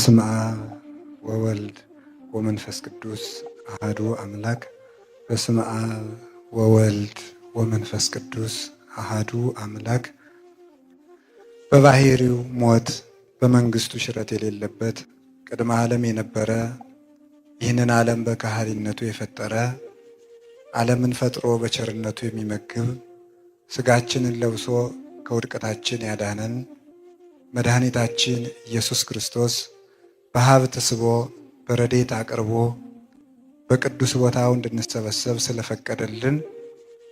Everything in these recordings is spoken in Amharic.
በስመ አብ ወወልድ ወመንፈስ ቅዱስ አሐዱ አምላክ። በስመ አብ ወወልድ ወመንፈስ ቅዱስ አሐዱ አምላክ። በባህሪው ሞት በመንግስቱ ሽረት የሌለበት ቅድመ ዓለም የነበረ ይህንን ዓለም በካህሊነቱ የፈጠረ ዓለምን ፈጥሮ በቸርነቱ የሚመግብ ስጋችንን ለብሶ ከውድቀታችን ያዳነን መድኃኒታችን ኢየሱስ ክርስቶስ በሀብት ስቦ በረድኤት አቅርቦ በቅዱስ ቦታው እንድንሰበሰብ ስለፈቀደልን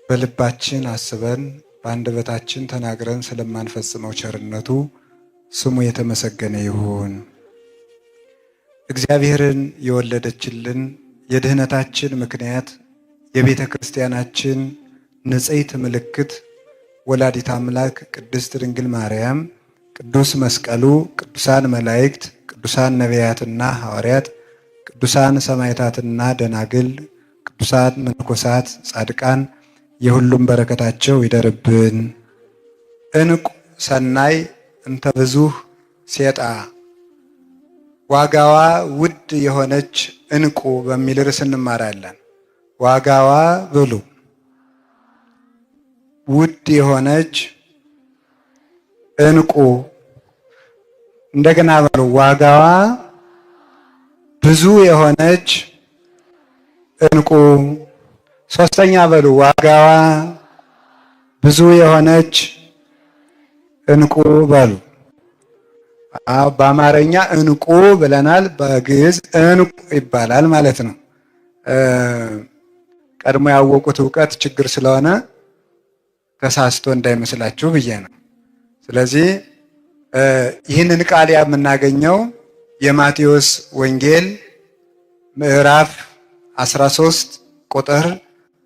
በልባችን አስበን በአንደበታችን ተናግረን ስለማንፈጽመው ቸርነቱ ስሙ የተመሰገነ ይሁን። እግዚአብሔርን የወለደችልን የድኅነታችን ምክንያት የቤተ ክርስቲያናችን ንጽሕት ምልክት ወላዲት አምላክ ቅድስት ድንግል ማርያም፣ ቅዱስ መስቀሉ፣ ቅዱሳን መላእክት፣ ቅዱሳን ነቢያትና ሐዋርያት፣ ቅዱሳን ሰማዕታትና ደናግል፣ ቅዱሳን መነኮሳት፣ ጻድቃን የሁሉም በረከታቸው ይደርብን። ዕንቁ ሰናይ እንተ ብዙኅ ሴጣ፣ ዋጋዋ ውድ የሆነች ዕንቁ በሚል ርዕስ እንማራለን። ዋጋዋ ብሉ ውድ የሆነች ዕንቁ። እንደገና በሉ ዋጋዋ ብዙ የሆነች ዕንቁ። ሶስተኛ በሉ ዋጋዋ ብዙ የሆነች ዕንቁ በሉ። በአማርኛ ዕንቁ ብለናል፣ በግዕዝ ዕንቁ ይባላል ማለት ነው። ቀድሞ ያወቁት እውቀት ችግር ስለሆነ ተሳስቶ እንዳይመስላችሁ ብዬ ነው። ስለዚህ ይህንን ቃል የምናገኘው የማቴዎስ ወንጌል ምዕራፍ 13 ቁጥር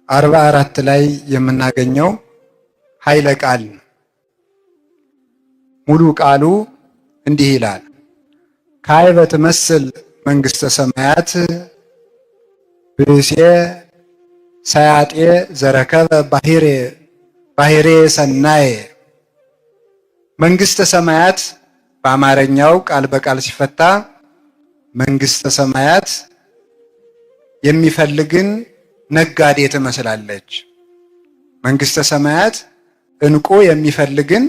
44 ላይ የምናገኘው ኃይለ ቃል ነው። ሙሉ ቃሉ እንዲህ ይላል። ካዕበ ትመስል መንግሥተ ሰማያት ብእሴ ሰያጤ ዘረከበ ባሕሬ ሰናየ። መንግሥተ ሰማያት በአማርኛው ቃል በቃል ሲፈታ መንግሥተ ሰማያት የሚፈልግን ነጋዴ ትመስላለች። መንግሥተ ሰማያት ዕንቁ የሚፈልግን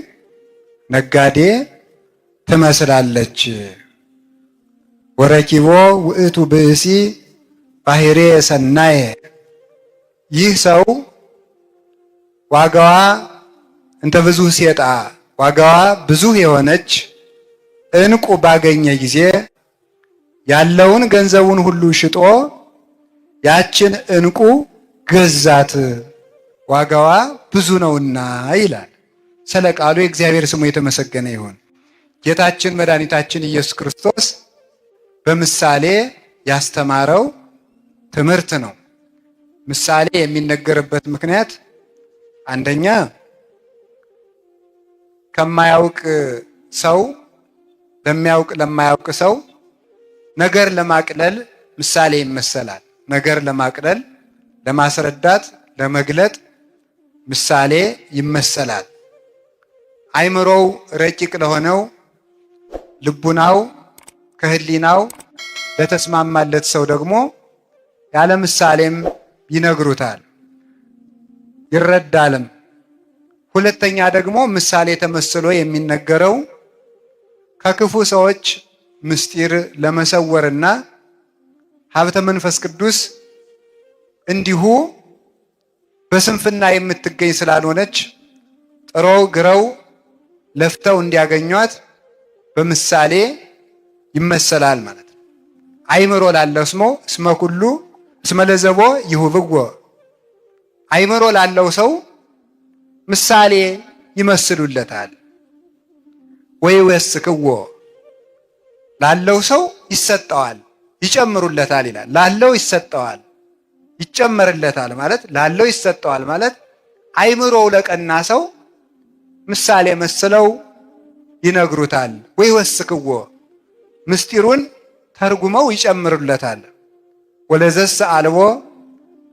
ነጋዴ ትመስላለች። ወረኪቦ ውእቱ ብእሲ ባሕሬ ሰናየ። ይህ ሰው ዋጋዋ እንተ ብዙኅ ሴጣ፣ ዋጋዋ ብዙ የሆነች ዕንቁ ባገኘ ጊዜ ያለውን ገንዘቡን ሁሉ ሽጦ ያችን ዕንቁ ገዛት፣ ዋጋዋ ብዙ ነውና ይላል። ስለ ቃሉ የእግዚአብሔር ስሙ የተመሰገነ ይሁን። ጌታችን መድኃኒታችን ኢየሱስ ክርስቶስ በምሳሌ ያስተማረው ትምህርት ነው። ምሳሌ የሚነገርበት ምክንያት አንደኛ ከማያውቅ ሰው ለማያውቅ ሰው ነገር ለማቅለል ምሳሌ ይመሰላል። ነገር ለማቅለል፣ ለማስረዳት፣ ለመግለጥ ምሳሌ ይመሰላል። አይምሮው ረቂቅ ለሆነው ልቡናው ከህሊናው ለተስማማለት ሰው ደግሞ ያለ ምሳሌም ይነግሩታል፣ ይረዳልም። ሁለተኛ ደግሞ ምሳሌ ተመስሎ የሚነገረው ከክፉ ሰዎች ምስጢር ለመሰወርና ሀብተ መንፈስ ቅዱስ እንዲሁ በስንፍና የምትገኝ ስላልሆነች ጥረው ግረው ለፍተው እንዲያገኟት በምሳሌ ይመሰላል ማለት ነው። አይምሮ ላለው እስመ ኩሉ እስመ ለዘቦ ይሁብዎ። አይምሮ ላለው ሰው ምሳሌ ይመስሉለታል። ወይ ወስክዎ፣ ላለው ሰው ይሰጠዋል ይጨምሩለታል ይላል። ላለው ይሰጠዋል ይጨመርለታል ማለት ላለው ይሰጠዋል ማለት አይምሮው ለቀና ሰው ምሳሌ መስለው ይነግሩታል። ወይ ወስክዎ፣ ምስጢሩን ተርጉመው ይጨምሩለታል። ወለዘሰ አልቦ፣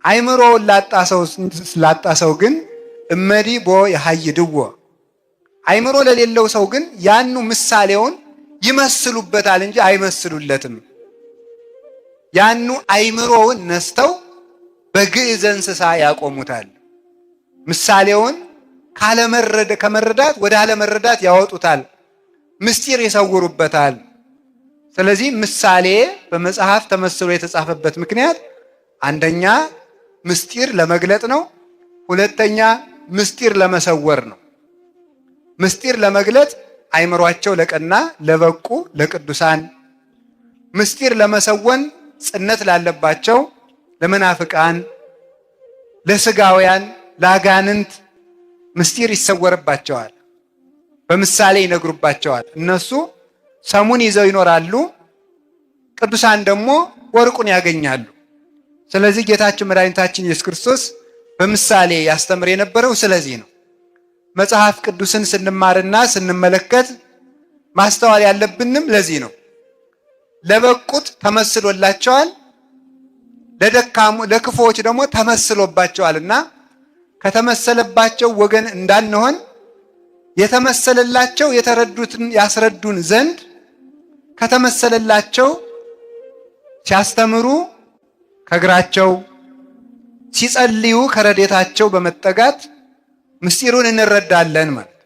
አይምሮውን ላጣ ሰው ግን እመዲ ቦ የሐይድዎ፣ አይምሮ ለሌለው ሰው ግን ያኑ ምሳሌውን ይመስሉበታል እንጂ አይመስሉለትም። ያኑ አይምሮውን ነስተው በግዕዘ እንስሳ ያቆሙታል። ምሳሌውን ከመረዳት ወደ አለመረዳት ያወጡታል። ምስጢር ይሰውሩበታል። ስለዚህ ምሳሌ በመጽሐፍ ተመስሎ የተጻፈበት ምክንያት አንደኛ ምስጢር ለመግለጥ ነው። ሁለተኛ ምስጢር ለመሰወር ነው። ምስጢር ለመግለጥ አይምሯቸው ለቀና ለበቁ ለቅዱሳን፣ ምስጢር ለመሰወን ጽነት ላለባቸው ለመናፍቃን፣ ለስጋውያን፣ ለአጋንንት ምስጢር ይሰወርባቸዋል። በምሳሌ ይነግሩባቸዋል። እነሱ ሰሙን ይዘው ይኖራሉ፣ ቅዱሳን ደግሞ ወርቁን ያገኛሉ። ስለዚህ ጌታችን መድኃኒታችን ኢየሱስ ክርስቶስ በምሳሌ ያስተምር የነበረው ስለዚህ ነው። መጽሐፍ ቅዱስን ስንማርና ስንመለከት ማስተዋል ያለብንም ለዚህ ነው። ለበቁት ተመስሎላቸዋል፣ ለክፉዎች ደግሞ ተመስሎባቸዋልና ከተመሰለባቸው ወገን እንዳንሆን የተመሰለላቸው የተረዱትን ያስረዱን ዘንድ ከተመሰለላቸው ሲያስተምሩ ከእግራቸው ሲጸልዩ ከረዴታቸው በመጠጋት ምስጢሩን እንረዳለን ማለት።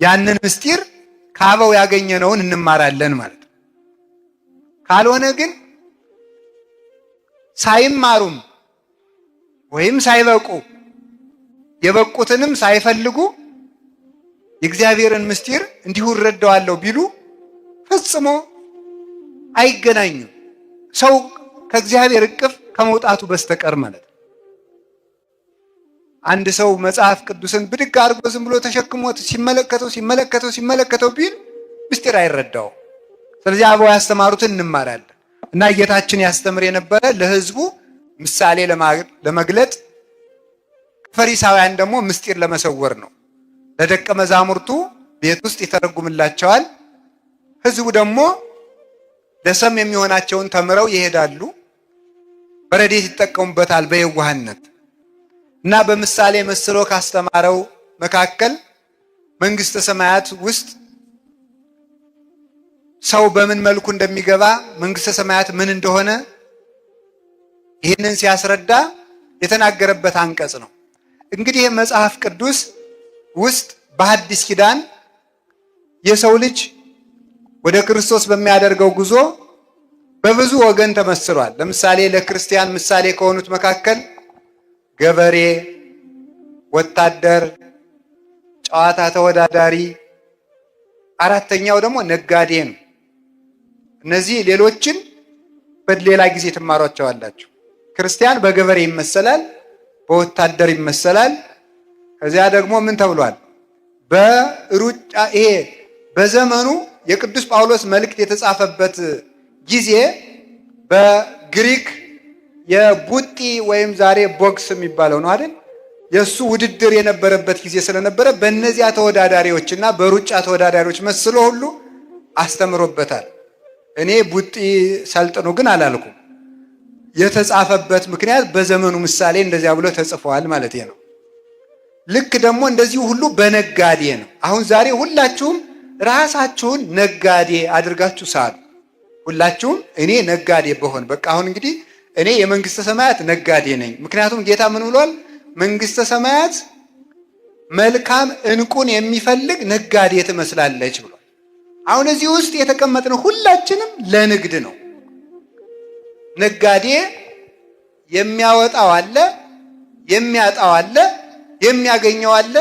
ያንን ምስጢር ከአበው ያገኘነውን እንማራለን ማለት። ካልሆነ ግን ሳይማሩም ወይም ሳይበቁ የበቁትንም ሳይፈልጉ የእግዚአብሔርን ምስጢር እንዲሁ እረዳዋለሁ ቢሉ ፈጽሞ አይገናኙም። ሰው ከእግዚአብሔር እቅፍ ከመውጣቱ በስተቀር ማለት ነው። አንድ ሰው መጽሐፍ ቅዱስን ብድግ አድርጎ ዝም ብሎ ተሸክሞት ሲመለከተው ቢል ምስጢር አይረዳው። ስለዚህ አበው ያስተማሩትን እንማራለን እና ጌታችን ያስተምር የነበረ ለሕዝቡ ምሳሌ ለመግለጥ፣ ፈሪሳውያን ደግሞ ምስጢር ለመሰወር ነው። ለደቀ መዛሙርቱ ቤት ውስጥ ይተረጉምላቸዋል። ሕዝቡ ደግሞ ለሰም የሚሆናቸውን ተምረው ይሄዳሉ። በረድኤት ይጠቀሙበታል በየዋህነት እና በምሳሌ መስሎ ካስተማረው መካከል መንግሥተ ሰማያት ውስጥ ሰው በምን መልኩ እንደሚገባ መንግሥተ ሰማያት ምን እንደሆነ ይህንን ሲያስረዳ የተናገረበት አንቀጽ ነው። እንግዲህ መጽሐፍ ቅዱስ ውስጥ በሐዲስ ኪዳን የሰው ልጅ ወደ ክርስቶስ በሚያደርገው ጉዞ በብዙ ወገን ተመስሏል። ለምሳሌ ለክርስቲያን ምሳሌ ከሆኑት መካከል ገበሬ፣ ወታደር፣ ጨዋታ ተወዳዳሪ፣ አራተኛው ደግሞ ነጋዴ ነው። እነዚህ ሌሎችን በሌላ ጊዜ ትማሯቸዋላችሁ። ክርስቲያን በገበሬ ይመሰላል፣ በወታደር ይመሰላል። ከዚያ ደግሞ ምን ተብሏል? በሩጫ ይሄ በዘመኑ የቅዱስ ጳውሎስ መልእክት የተጻፈበት ጊዜ በግሪክ የቡጢ ወይም ዛሬ ቦክስ የሚባለው ነው አይደል? የሱ ውድድር የነበረበት ጊዜ ስለነበረ በእነዚያ ተወዳዳሪዎችና በሩጫ ተወዳዳሪዎች መስሎ ሁሉ አስተምሮበታል። እኔ ቡጢ ሰልጥኑ ግን አላልኩም። የተጻፈበት ምክንያት በዘመኑ ምሳሌ እንደዚያ ብሎ ተጽፈዋል ማለት ነው። ልክ ደግሞ እንደዚሁ ሁሉ በነጋዴ ነው። አሁን ዛሬ ሁላችሁም ራሳችሁን ነጋዴ አድርጋችሁ ሳሉ። ሁላችሁም እኔ ነጋዴ በሆን በቃ አሁን እንግዲህ እኔ የመንግስተ ሰማያት ነጋዴ ነኝ። ምክንያቱም ጌታ ምን ብሏል? መንግስተ ሰማያት መልካም ዕንቁን የሚፈልግ ነጋዴ ትመስላለች ብሏል። አሁን እዚህ ውስጥ የተቀመጥነው ሁላችንም ለንግድ ነው። ነጋዴ የሚያወጣው አለ፣ የሚያጣው አለ፣ የሚያገኘው አለ፣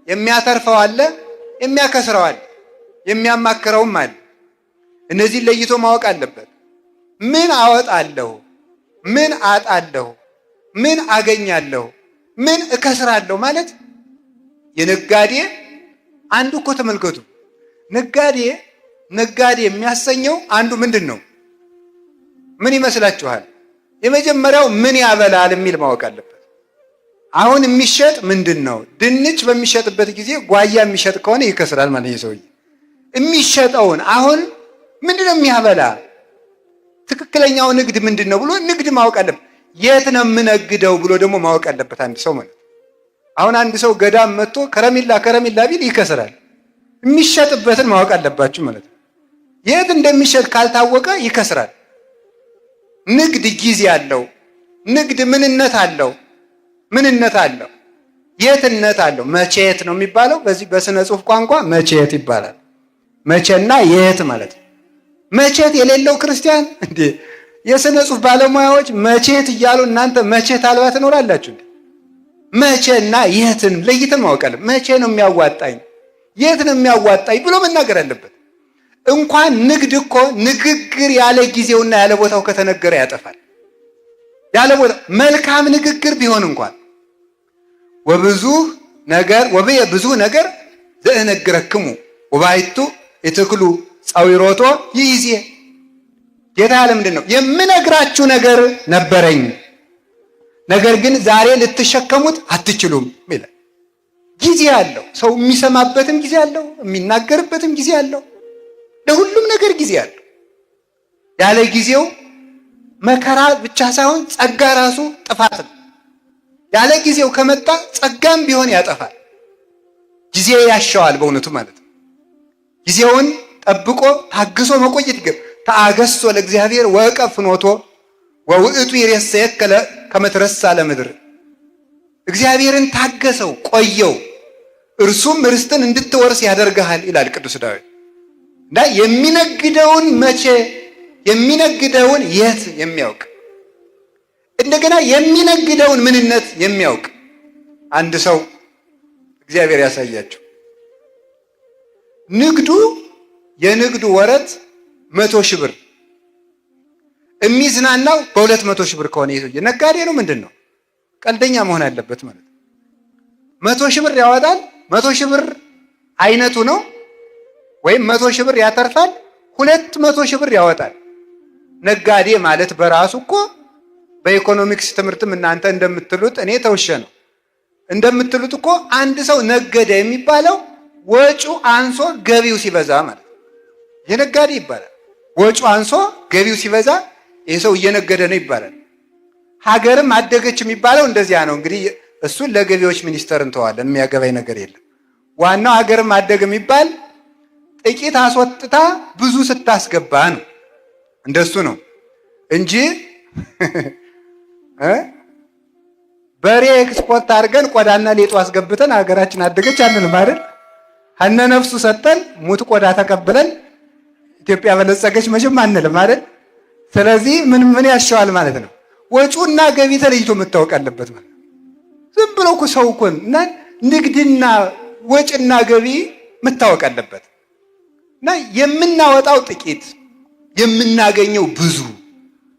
የሚያተርፈው አለ፣ የሚያከስረው አለ፣ የሚያማክረውም አለ። እነዚህን ለይቶ ማወቅ አለበት። ምን አወጣለሁ፣ ምን አጣለሁ፣ ምን አገኛለሁ፣ ምን እከስራለሁ ማለት የነጋዴ አንዱ እኮ ተመልከቱ። ነጋዴ የሚያሰኘው አንዱ ምንድን ነው? ምን ይመስላችኋል? የመጀመሪያው ምን ያበላል የሚል ማወቅ አለበት። አሁን የሚሸጥ ምንድን ነው? ድንች በሚሸጥበት ጊዜ ጓያ የሚሸጥ ከሆነ ይከስራል ማለት ነው። ሰውዬ የሚሸጠውን አሁን ምንድን ነው የሚያበላ? ትክክለኛው ንግድ ምንድን ነው ብሎ ንግድ ማወቅ አለበት። የት ነው የምነግደው ብሎ ደግሞ ማወቅ አለበት አንድ ሰው ማለት። አሁን አንድ ሰው ገዳም መጥቶ ከረሚላ ቢል ይከስራል። የሚሸጥበትን ማወቅ አለባችሁ ማለት ነው። የት እንደሚሸጥ ካልታወቀ ይከስራል። ንግድ ጊዜ አለው። ንግድ ምንነት አለው። የትነት አለው። መቼት ነው የሚባለው። በዚህ በስነ ጽሑፍ ቋንቋ መቼት ይባላል። መቼና የት ማለት ነው። መቼት የሌለው ክርስቲያን እንዴ! የስነ ጽሑፍ ባለሙያዎች መቼት እያሉ እናንተ መቼት አልባ ትኖራላችሁ። መቼና የትን ለይተን ማወቅ አለ። መቼ ነው የሚያዋጣኝ፣ የት ነው የሚያዋጣኝ ብሎ መናገር አለበት። እንኳን ንግድ እኮ ንግግር ያለ ጊዜውና ያለ ቦታው ከተነገረ ያጠፋል። ያለ ቦታው መልካም ንግግር ቢሆን እንኳን ወብዙ ነገር ዘእነግረክሙ ወባይቱ ይትክሉ ጻዊሮቶ ይይዜ። ጌታ ያለ ምንድን ነው? የምነግራችሁ ነገር ነበረኝ፣ ነገር ግን ዛሬ ልትሸከሙት አትችሉም ይላል። ጊዜ አለው። ሰው የሚሰማበትም ጊዜ አለው፣ የሚናገርበትም ጊዜ አለው። ለሁሉም ነገር ጊዜ አለው። ያለ ጊዜው መከራ ብቻ ሳይሆን ጸጋ ራሱ ጥፋት ነው። ያለ ጊዜው ከመጣ ጸጋም ቢሆን ያጠፋል። ጊዜ ያሻዋል በእውነቱ ማለት ነው። ጊዜውን ጠብቆ ታግሶ መቆየት ይገባል። ተአገሶ ለእግዚአብሔር ወቀፍ ፍኖቶ ወውእቱ ይሬሰየከ ከመ ትረሳ ለምድር። እግዚአብሔርን ታገሰው፣ ቆየው፣ እርሱም ርስትን እንድትወርስ ያደርግሃል ይላል ቅዱስ ዳዊት። እና የሚነግደውን መቼ፣ የሚነግደውን የት የሚያውቅ እንደገና የሚነግደውን ምንነት የሚያውቅ አንድ ሰው እግዚአብሔር ያሳያቸው። ንግዱ የንግዱ ወረት 100,000 ብር የሚዝናናው በ200,000 ብር ከሆነ ይሄ ነጋዴ ነው ምንድን ነው? ቀልደኛ መሆን አለበት ማለት ነው። 100,000 ብር ያወጣል። 100,000 ብር አይነቱ ነው። ወይም 100,000 ብር ያተርፋል፣ 200,000 ብር ያወጣል። ነጋዴ ማለት በራሱ እኮ በኢኮኖሚክስ ትምህርትም እናንተ እንደምትሉት እኔ ተውሸ ነው እንደምትሉት እኮ አንድ ሰው ነገደ የሚባለው ወጪው አንሶ ገቢው ሲበዛ ማለት ነው። የነጋዴ ይባላል። ወጪው አንሶ ገቢው ሲበዛ ይህ ሰው እየነገደ ነው ይባላል። ሀገርም አደገች የሚባለው እንደዚያ ነው። እንግዲህ እሱን ለገቢዎች ሚኒስቴር እንተዋለን፣ የሚያገባኝ ነገር የለም። ዋናው ሀገርም አደገ የሚባል ጥቂት አስወጥታ ብዙ ስታስገባ ነው። እንደሱ ነው እንጂ በሬ ኤክስፖርት አድርገን ቆዳና ሌጦ አስገብተን ሀገራችን አደገች አንልም አይደል? ሀነ ነፍሱ ሰጠን ሙት ቆዳ ተቀብለን ኢትዮጵያ በለጸገች መቼም አንልም አይደል? ስለዚህ ምን ያሻዋል ማለት ነው? ወጪውና ገቢ ተለይቶ መታወቅ አለበት ማለት ነው። ዝም ብሎ እኮ ሰው እኮ እና ንግድና ወጪና ገቢ መታወቅ አለበት። እና የምናወጣው ጥቂት የምናገኘው ብዙ።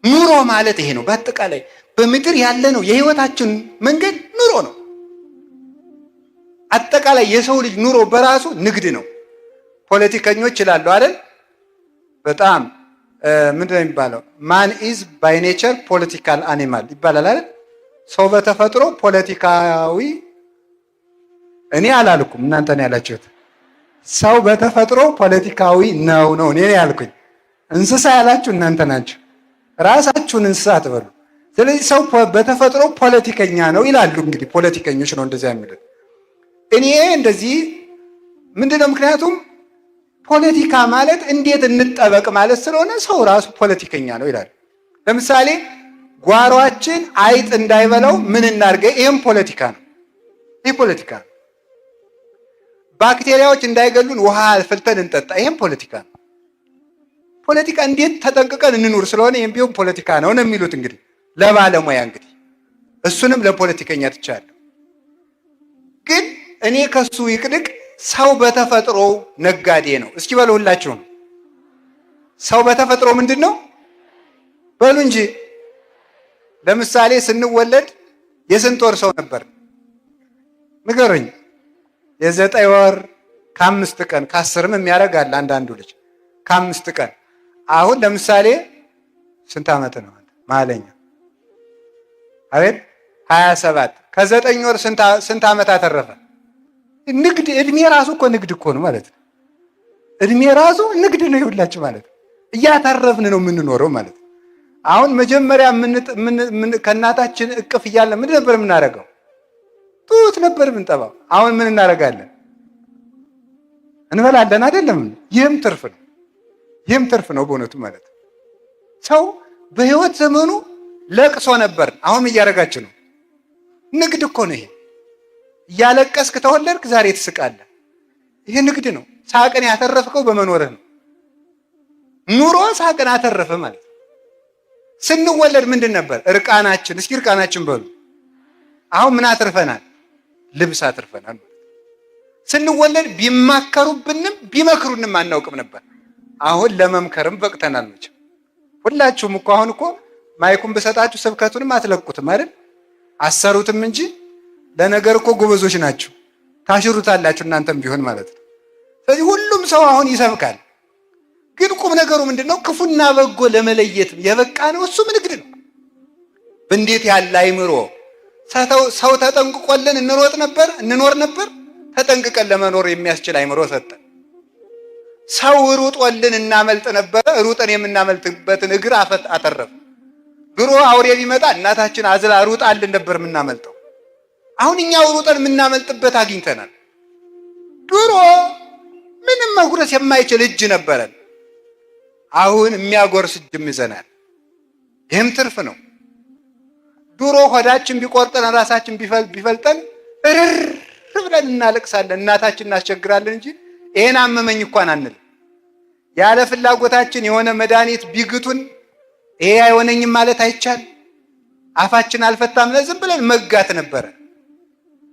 ኑሮ ማለት ይሄ ነው። በአጠቃላይ በምድር ያለ ነው የህይወታችን መንገድ ኑሮ ነው። አጠቃላይ የሰው ልጅ ኑሮ በራሱ ንግድ ነው። ፖለቲከኞች ይላሉ አይደል? በጣም ምንድን ነው የሚባለው? ማን ኢዝ ባይ ኔቸር ፖለቲካል አኒማል ይባላል አይደል? ሰው በተፈጥሮ ፖለቲካዊ። እኔ አላልኩም፣ እናንተ ነው ያላችሁት። ሰው በተፈጥሮ ፖለቲካዊ ነው እኔ ያልኩኝ። እንስሳ ያላችሁ እናንተ ናችሁ። ራሳችሁን እንስሳ አትበሉ። ስለዚህ ሰው በተፈጥሮ ፖለቲከኛ ነው ይላሉ። እንግዲህ ፖለቲከኞች ነው እንደዚያ የሚሉት። እኔ እንደዚህ ምንድነው? ምክንያቱም ፖለቲካ ማለት እንዴት እንጠበቅ ማለት ስለሆነ ሰው ራሱ ፖለቲከኛ ነው ይላል። ለምሳሌ ጓሯችን አይጥ እንዳይበላው ምን እናድርገ? ይህም ፖለቲካ ነው። ይህ ፖለቲካ ነው። ባክቴሪያዎች እንዳይገሉን ውሃ ፍልተን እንጠጣ። ይህም ፖለቲካ ነው። ፖለቲካ እንዴት ተጠንቅቀን እንኑር ስለሆነ ይህም ቢሆን ፖለቲካ ነው የሚሉት እንግዲህ ለባለሙያ እንግዲህ እሱንም ለፖለቲከኛ ትቻለሁ። ግን እኔ ከሱ ይቅድቅ ሰው በተፈጥሮ ነጋዴ ነው። እስኪ በሉ ሁላችሁም ሰው በተፈጥሮ ምንድን ነው በሉ እንጂ። ለምሳሌ ስንወለድ የስንት ወር ሰው ነበር ንገሩኝ? የ9 ወር ከ5 ቀን ከ10ም የሚያደርጋል አንዳንዱ ልጅ ከ5 ቀን። አሁን ለምሳሌ ስንት ዓመት ነው ማለኛ? አቤት 27 ከ9 ወር ስንት ዓመት አተረፈ? ንግድ እድሜ ራሱ እኮ ንግድ እኮ ነው ማለት ነው። እድሜ ራሱ ንግድ ነው ይሁላችሁ ማለት ነው። እያተረፍን ነው የምንኖረው ማለት ነው። አሁን መጀመሪያ ከእናታችን እቅፍ እያለ ምን ነበር የምናደርገው? ጡት ነበር የምንጠባው። አሁን ምን እናደርጋለን? እንበላለን አይደለም? ይህም ትርፍ ነው። ይህም ትርፍ ነው በእውነቱ ማለት ነው። ሰው በህይወት ዘመኑ ለቅሶ ነበር፣ አሁን እያደረጋችሁ ነው። ንግድ እኮ ነው ይሄ። እያለቀስክ ተወለድክ፣ ዛሬ ትስቃለህ። ይሄ ንግድ ነው። ሳቅን ያተረፍከው በመኖርህ ነው። ኑሮ ሳቅን አተረፈ ማለት ነው። ስንወለድ ምንድን ነበር? እርቃናችን። እስኪ እርቃናችን በሉ። አሁን ምን አትርፈናል? ልብስ አትርፈናል። ስንወለድ ቢማከሩብንም ቢመክሩንም አናውቅም ነበር። አሁን ለመምከርም በቅተናል። መቼም ሁላችሁም እኮ አሁን እኮ ማይኩን ብሰጣችሁ ስብከቱንም አትለቁትም አይደል? አሰሩትም እንጂ ለነገር እኮ ጎበዞች ናችሁ። ታሽሩታላችሁ እናንተም ቢሆን ማለት ነው። ስለዚህ ሁሉም ሰው አሁን ይሰብካል። ግን ቁም ነገሩ ምንድነው? ክፉና በጎ ለመለየት የበቃ ነው። እሱም ንግድ ነው። እንዴት ያለ አይምሮ! ሰው ተጠንቅቆልን እንኖር ነበር። ተጠንቅቀን ለመኖር የሚያስችል አይምሮ ሰጠን። ሰው ሩጦልን እናመልጥ ነበረ። ሩጠን የምናመልጥበትን እግር አተረፍ። ድሮ አውሬ ቢመጣ እናታችን አዝላ ሩጣልን ነበር የምናመልጠው። አሁን እኛው ሩጠን የምናመልጥበት አግኝተናል። ድሮ ምንም መጉረስ የማይችል እጅ ነበረን። አሁን የሚያጎርስ እጅም ይዘናል። ይህም ትርፍ ነው። ድሮ ሆዳችን ቢቆርጠን ራሳችን ቢፈልጠን እርር ብለን እናለቅሳለን፣ እናታችን እናስቸግራለን እንጂ ይሄን አመመኝ እንኳን አንልም። ያለ ፍላጎታችን የሆነ መድኃኒት ቢግቱን ይሄ አይሆነኝም ማለት አይቻል። አፋችን አልፈታም ዝም ብለን መጋት ነበረ።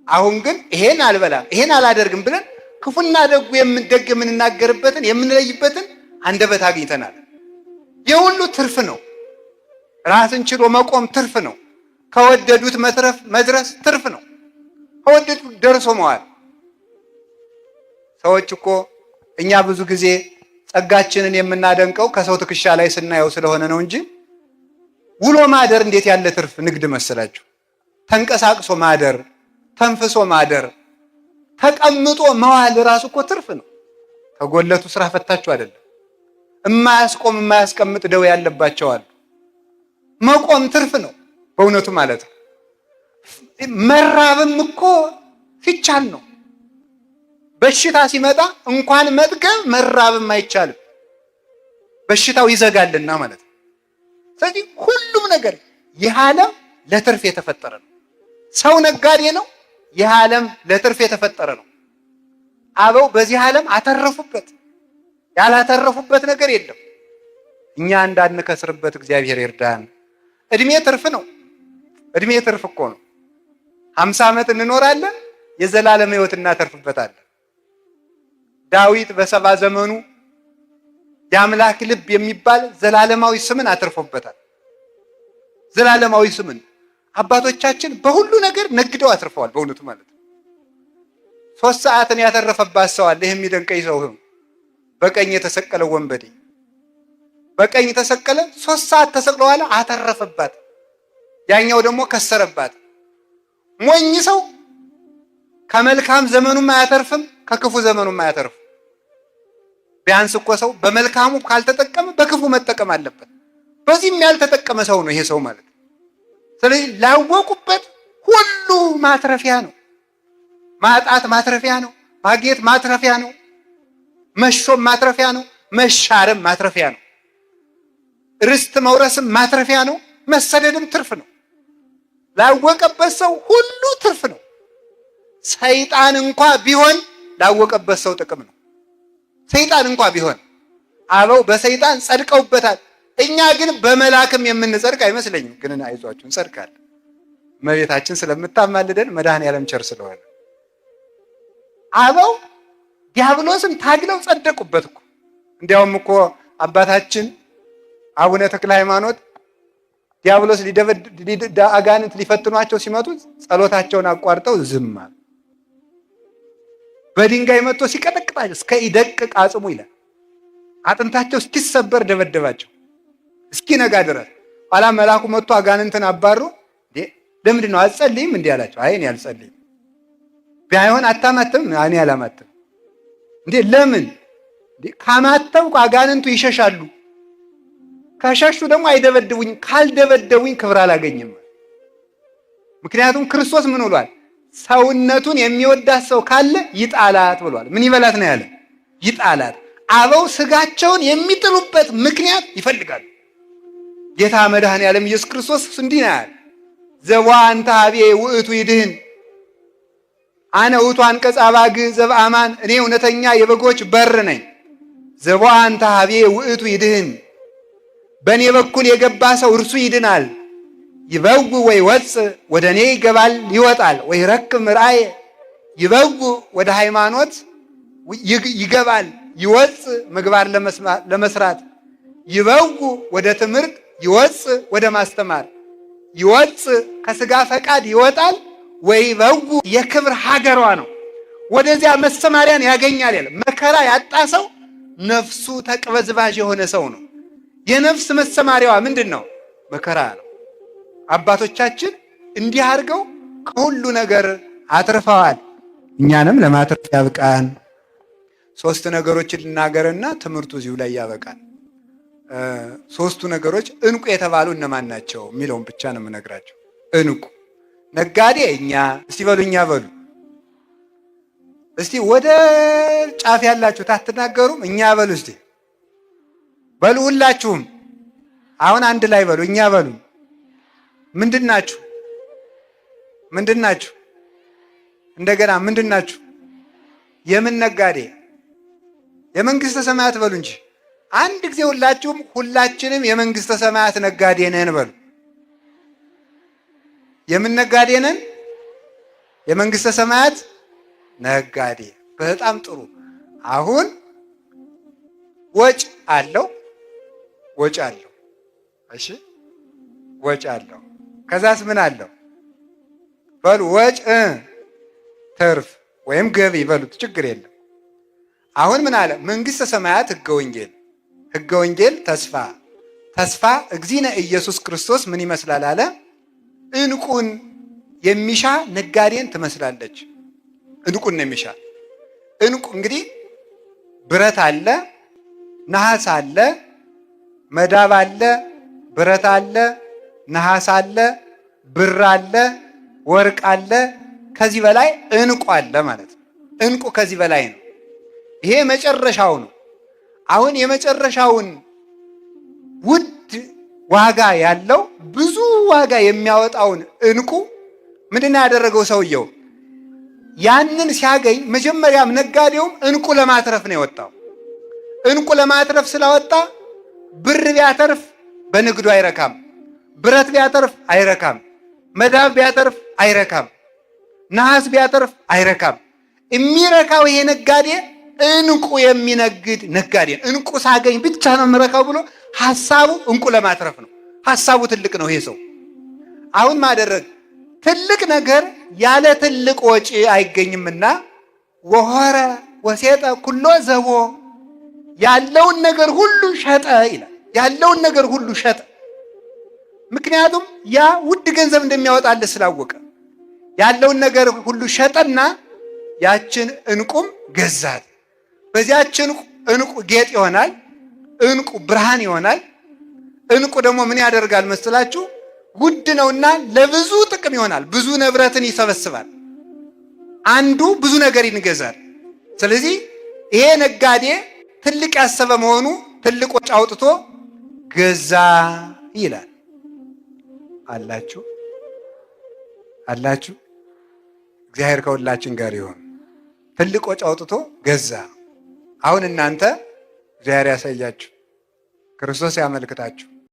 አሁን ግን ይሄን አልበላም ይሄን አላደርግም ብለን ክፉና ደጉ የምንናገርበትን የምንለይበትን አንደበት አግኝተናል። የሁሉ ትርፍ ነው። ራስን ችሎ መቆም ትርፍ ነው። ከወደዱት መድረስ ትርፍ ነው። ከወደዱት ደርሶ መዋል። ሰዎች እኮ እኛ ብዙ ጊዜ ጸጋችንን የምናደንቀው ከሰው ትከሻ ላይ ስናየው ስለሆነ ነው እንጂ ውሎ ማደር እንዴት ያለ ትርፍ ንግድ መሰላችሁ? ተንቀሳቅሶ ማደር፣ ተንፍሶ ማደር፣ ተቀምጦ መዋል ራሱ እኮ ትርፍ ነው። ከጎለቱ ስራ ፈታችሁ አይደለም። የማያስቆም የማያስቀምጥ ደዌ ያለባቸው አሉ። መቆም ትርፍ ነው በእውነቱ ማለት ነው። መራብም እኮ ሲቻል ነው። በሽታ ሲመጣ እንኳን መጥገብ መራብም አይቻልም፣ በሽታው ይዘጋልና ማለት ነው። ስለዚህ ሁሉም ነገር ይህ ዓለም ለትርፍ የተፈጠረ ነው። ሰው ነጋዴ ነው። ይህ ዓለም ለትርፍ የተፈጠረ ነው። አበው በዚህ ዓለም አተረፉበት፣ ያላተረፉበት ነገር የለም። እኛ እንዳንከስርበት እግዚአብሔር ይርዳን። እድሜ ትርፍ ነው። እድሜ ትርፍ እኮ ነው። 50 ዓመት እንኖራለን፣ የዘላለም ሕይወት እናተርፍበታለን። ዳዊት በ70 ዘመኑ የአምላክ ልብ የሚባል ዘላለማዊ ስምን አትርፎበታል። ዘላለማዊ ስምን አባቶቻችን በሁሉ ነገር ነግደው አትርፈዋል በእውነቱ ማለት ነው። 3 ሰዓትን ያተረፈባት ሰው አለ። ይህ የሚደንቀኝ ሰው በቀኝ የተሰቀለው ወንበዴ በቀኝ ተሰቀለ፣ 3 ሰዓት ተሰቅሎ በኋላ አተረፈባት። ያኛው ደግሞ ከሰረባት። ሞኝ ሰው ከመልካም ዘመኑም አያተርፍም፣ ከክፉ ዘመኑም አያተርፍም። ቢያንስ እኮ ሰው በመልካሙ ካልተጠቀመ በክፉ መጠቀም አለበት። በዚህም ያልተጠቀመ ሰው ነው ይሄ ሰው ማለት። ስለዚህ ላወቁበት ሁሉ ማትረፊያ ነው። ማጣት ማትረፊያ ነው። ማግኘት ማትረፊያ ነው። መሾም ማትረፊያ ነው። መሻርም ማትረፊያ ነው። ርስት መውረስም ማትረፊያ ነው። መሰደድም ትርፍ ነው። ላወቀበት ሰው ሁሉ ትርፍ ነው። ሰይጣን እንኳ ቢሆን ላወቀበት ሰው ጥቅም ነው። ሰይጣን እንኳ ቢሆን አበው በሰይጣን ጸድቀውበታል። እኛ ግን በመላክም የምንጸድቅ አይመስለኝም። ግን አይዟችሁ እንጸድቃለን። እመቤታችን ስለምታማልደን መድኃኔዓለም ቸር ስለሆነ አበው ዲያብሎስን ታግለው ጸደቁበት እኮ። እንዲያውም እኮ አባታችን አቡነ ተክለ ሃይማኖት ዲያብሎስ አጋንንት ሊፈትኗቸው ሲመጡ ጸሎታቸውን አቋርጠው ዝም አሉ። በድንጋይ መጥቶ ሲቀጠቅጣቸው እስከ ይደቅቅ አጽሙ ይላል። አጥንታቸው እስኪሰበር ደበደባቸው እስኪነጋ ድረስ። ኋላ መልአኩ መጥቶ አጋንንትን አባሮ ለምንድን ነው አትጸልይም እንዲህ አላቸው። አይ እኔ አልጸልይም። ቢሆን አታማተም? እኔ አላማተም። እንዴ ለምን? ካማተምኩ አጋንንቱ ይሸሻሉ፣ ከሸሹ ደግሞ አይደበድቡኝ፣ ካልደበደቡኝ ክብር አላገኝም። ምክንያቱም ክርስቶስ ምን ብሏል? ሰውነቱን የሚወዳት ሰው ካለ ይጣላት ብሏል። ምን ይበላት ነው ያለ? ይጣላት። አበው ስጋቸውን የሚጥሉ የሚጥሉበት ምክንያት ይፈልጋሉ። ጌታ መድኃኔዓለም ኢየሱስ ክርስቶስ እንዲህ ነው ያለ፣ ዘቦአ እንተ ኀቤ ውእቱ ይድህን አነ ውእቱ አንቀጸ አባግዕ ዘበአማን፣ እኔ እውነተኛ የበጎች በር ነኝ። ዘቦአ እንተ ኀቤ ውእቱ ይድህን፣ በእኔ በኩል የገባ ሰው እርሱ ይድናል። ይበውእ ወይወፅእ፣ ወደ እኔ ይገባል ይወጣል። ወይረክብ ምርአየ፣ ይበውእ ወደ ሃይማኖት ይገባል፣ ይወፅእ ምግባር ለመስራት። ይበውእ ወደ ትምህርት፣ ይወፅእ ወደ ማስተማር። ይወፅእ ከሥጋ ፈቃድ ይወጣል። ወይበውእ የክብር ሀገሯ ነው፣ ወደዚያ መሰማሪያን ያገኛል ያለ። መከራ ያጣ ሰው ነፍሱ ተቅበዝባዥ የሆነ ሰው ነው። የነፍስ መሰማሪያዋ ምንድን ነው? መከራ ነው። አባቶቻችን እንዲህ አድርገው ከሁሉ ነገር አትርፈዋል። እኛንም ለማትረፍ ያብቃን። 3 ነገሮችን ልናገርና ትምህርቱ እዚሁ ላይ ያበቃል። 3ቱ ነገሮች እንቁ የተባሉ እነማን ናቸው የሚለውን ብቻ ነው የምነግራቸው። እንቁ ነጋዴ እኛ። እስቲ በሉ እኛ በሉ። እስቲ ወደ ጫፍ ያላችሁት አትናገሩም? እኛ በሉ እስቲ በሉ። ሁላችሁም አሁን አንድ ላይ በሉ። እኛ በሉ። ምንድን ናችሁ? ምንድን ናችሁ? እንደገና ምንድን ናችሁ? የምን ነጋዴ? የመንግስተ ሰማያት በሉ እንጂ አንድ ጊዜ ሁላችሁም፣ ሁላችንም የመንግስተ ሰማያት ነጋዴ ነን በሉ። የምን ነጋዴ ነን? የመንግስተ ሰማያት ነጋዴ። በጣም ጥሩ። አሁን ወጭ አለው፣ ወጭ አለው። እሺ ወጭ አለው። ከዛስ ምን አለው? በሉ ወጭ ትርፍ ወይም ገቢ በሉት፣ ችግር የለም። አሁን ምን አለ? መንግስተ ሰማያት ህገ ወንጌል፣ ህገ ወንጌል ተስፋ፣ ተስፋ እግዚእነ ኢየሱስ ክርስቶስ ምን ይመስላል አለ? እንቁን የሚሻ ነጋዴን ትመስላለች። እንቁን ነው የሚሻ። እንቁ እንግዲህ ብረት አለ፣ ነሐስ አለ፣ መዳብ አለ፣ ብረት አለ፣ ነሐስ አለ፣ ብር አለ፣ ወርቅ አለ። ከዚህ በላይ እንቁ አለ ማለት ነው። እንቁ ከዚህ በላይ ነው። ይሄ መጨረሻው ነው። አሁን የመጨረሻውን ውድ ዋጋ ያለው ብዙ ዋጋ የሚያወጣውን እንቁ ምንድነው ያደረገው ሰውየው? ያንን ሲያገኝ መጀመሪያም ነጋዴውም እንቁ ለማትረፍ ነው የወጣው። እንቁ ለማትረፍ ስላወጣ ብር ቢያተርፍ በንግዱ አይረካም፣ ብረት ቢያተርፍ አይረካም፣ መዳብ ቢያተርፍ አይረካም፣ ነሐስ ቢያተርፍ አይረካም። የሚረካው ይሄ ነጋዴ እንቁ የሚነግድ ነጋዴ። እንቁ ሳገኝ ብቻ ነው የምረካው ብሎ ሐሳቡ እንቁ ለማትረፍ ነው። ሐሳቡ ትልቅ ነው ይሄ ሰው። አሁን ማደረግ ትልቅ ነገር ያለ ትልቅ ወጪ አይገኝምና ወሆረ ወሴጠ ኩሎ ዘቦ፣ ያለውን ነገር ሁሉ ሸጠ ይላል። ያለውን ነገር ሁሉ ሸጠ። ምክንያቱም ያ ውድ ገንዘብ እንደሚያወጣለት ስላወቀ ያለውን ነገር ሁሉ ሸጠና ያችን እንቁም ገዛት። በዚያችን እንቁ ጌጥ ይሆናል፣ እንቁ ብርሃን ይሆናል። እንቁ ደግሞ ምን ያደርጋል መስላችሁ? ውድ ነውና ለብዙ ጥቅም ይሆናል። ብዙ ንብረትን ይሰበስባል። አንዱ ብዙ ነገር ይገዛል። ስለዚህ ይሄ ነጋዴ ትልቅ ያሰበ መሆኑ ትልቅ ወጪ አውጥቶ ገዛ ይላል። አላችሁ አላችሁ። እግዚአብሔር ከሁላችን ጋር ይሁን። ትልቅ ወጪ አውጥቶ ገዛ። አሁን እናንተ እግዚአብሔር ያሳያችሁ፣ ክርስቶስ ያመልክታችሁ።